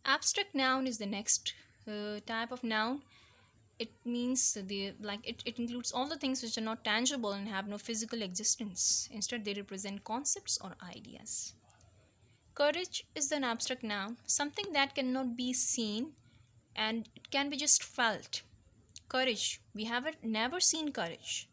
Abstract noun is the next type of noun. It means it includes all the things which are not tangible and have no physical existence. Instead, they represent concepts or ideas. Courage is an abstract noun, something that cannot be seen and it can be just felt. Courage, we have never seen courage.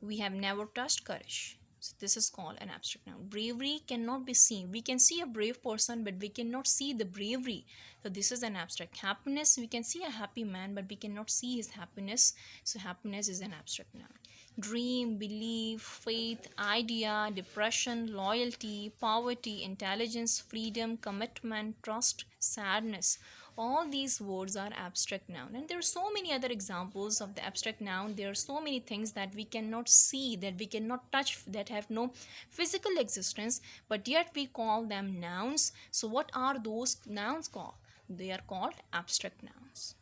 We have never touched courage. So this is called an abstract noun. Bravery cannot be seen. We can see a brave person, but we cannot see the bravery. So this is an abstract. Happiness, we can see a happy man, but we cannot see his happiness. So happiness is an abstract noun. Dream, belief, faith, idea, depression, loyalty, poverty, intelligence, freedom, commitment, trust, sadness, all these words are abstract noun, and there are so many other examples of the abstract noun. There are so many things that we cannot see, that we cannot touch, that have no physical existence, but yet we call them nouns. So what are those nouns called? They are called abstract nouns.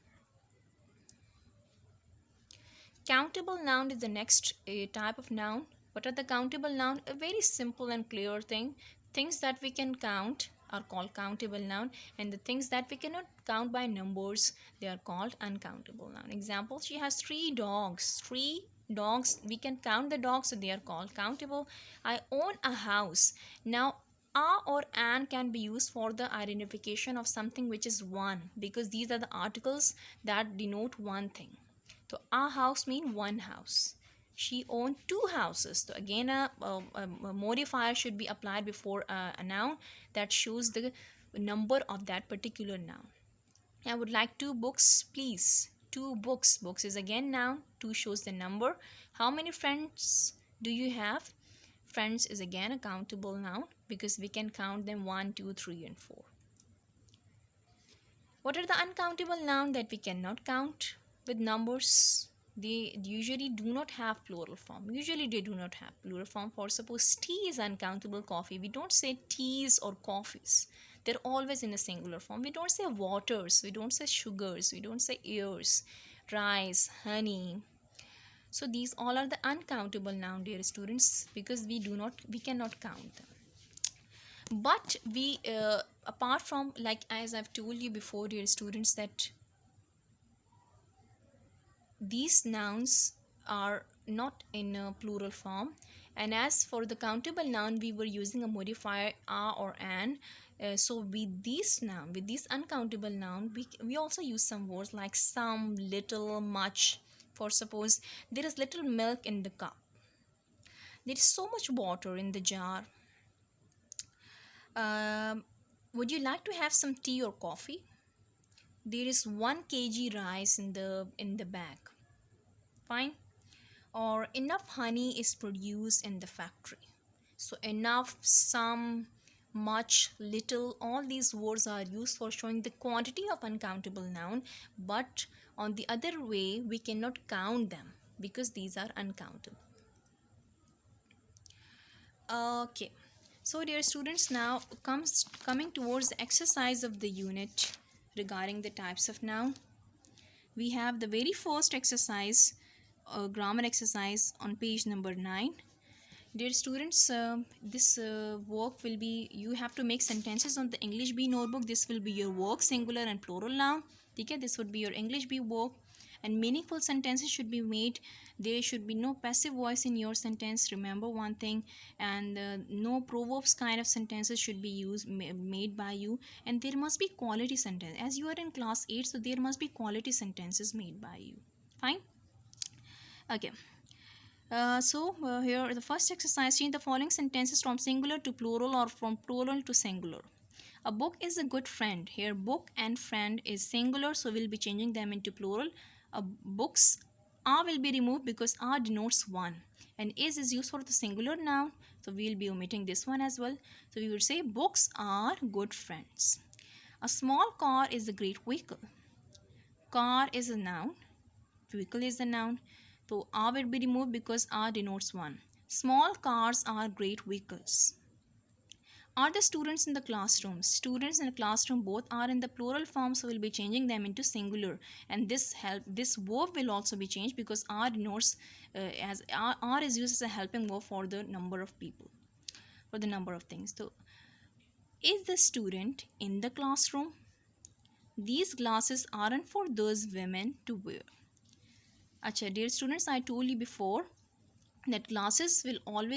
Countable noun is the next type of noun. What are the countable noun? A very simple and clear thing. Things that we can count are called countable noun, and the things that we cannot count by numbers, they are called uncountable noun. Example, she has three dogs. Three dogs, we can count the dogs, so they are called countable. I own a house. Now a or an can be used for the identification of something which is one, because these are the articles that denote one thing. So a house mean one house. She owned two houses. So again, a modifier should be applied before a noun that shows the number of that particular noun. I would like two books, please. Two books. Books is again noun. Two shows the number. How many friends do you have? Friends is again a countable noun because we can count them 1, 2, 3, and 4. What are the uncountable nouns that we cannot count with numbers? They usually do not have plural form. Usually they do not have plural form. For suppose tea is uncountable coffee. We don't say teas or coffees. They're always in a singular form. We don't say waters. We don't say sugars. We don't say ears, rice, honey. So these all are the uncountable noun, dear students, because we cannot count them. But we apart from, like as I've told you before, dear students, that these nouns are not in a plural form, and as for the countable noun, we were using a modifier a or an. So with these uncountable noun, we also use some words like some, little, much. For suppose there is little milk in the cup, there is so much water in the jar. um, would you like to have some tea or coffee? There is 1 kg rice in the bag. Fine. Or enough honey is produced in the factory. So enough, some, much, little, all these words are used for showing the quantity of uncountable noun, but on the other way we cannot count them because these are uncountable. Okay, so dear students, now coming towards the exercise of the unit regarding the types of noun. We have the very first exercise, grammar exercise on page number 9. Dear students, this work will be, you have to make sentences on the English B notebook. This will be your work, singular and plural noun. Okay, this would be your English B work, and meaningful sentences should be made. There should be no passive voice in your sentence, remember one thing, and no proverbs kind of sentences should be made by you, and there must be quality sentence. As you are in class 8, so there must be quality sentences made by you. Fine. Okay. Here the first exercise, change the following sentences from singular to plural or from plural to singular. A book is a good friend. Here book and friend is singular, so we'll be changing them into plural. Books, are will be removed because are denotes one, and is used for the singular noun, so we'll be omitting this one as well. So we would say books are good friends. A small car is a great vehicle. Car is a noun, vehicle is a noun, so R will be removed because R denotes one. Small cars are great vehicles. Are the students in the classroom? Students in the classroom both are in the plural form, so we'll be changing them into singular, and this verb will also be changed because R denotes as R is used as a helping verb for the number of people, for the number of things. So is the student in the classroom? These glasses aren't for those women to wear. Acha, dear students, I told you before that glasses will always